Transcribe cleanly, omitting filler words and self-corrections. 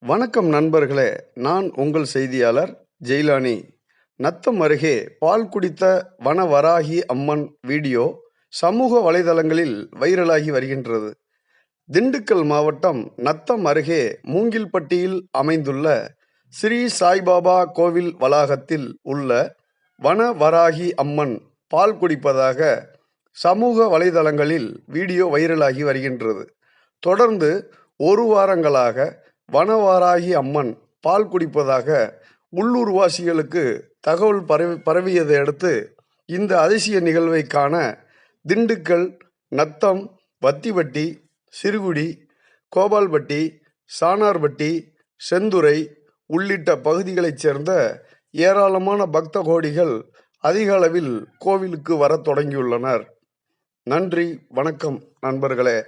வணக்கம் நண்பர்களே, நான் உங்கள் செய்தியாளர் ஜெயிலானி. நத்தம் அருகே பால் குடித்த வனவராகி அம்மன் வீடியோ சமூக வலைதளங்களில் வைரலாகி வருகின்றது. திண்டுக்கல் மாவட்டம் நத்தம் அருகே மூங்கில்பட்டியில் அமைந்துள்ள ஸ்ரீ சாய்பாபா கோவில் வளாகத்தில் உள்ள வனவராகி அம்மன் பால் குடிப்பதாக சமூக வலைதளங்களில் வீடியோ வைரலாகி வருகின்றது. தொடர்ந்து ஒரு வாரங்களாக வனவராகி அம்மன் பால் குடிப்பதாக உள்ளூர்வாசிகளுக்கு தகவல் பரவியதை அடுத்து இந்த அதிசய நிகழ்வை காண திண்டுக்கல், நத்தம், வத்திப்பட்டி, சிறுகுடி, கோபால்பட்டி, சானார்பட்டி, செந்துறை உள்ளிட்ட பகுதிகளைச் சேர்ந்த ஏராளமான பக்த கோடிகள் அதிக அளவில் கோவிலுக்கு வரத் தொடங்கியுள்ளனர். நன்றி, வணக்கம் நண்பர்களே.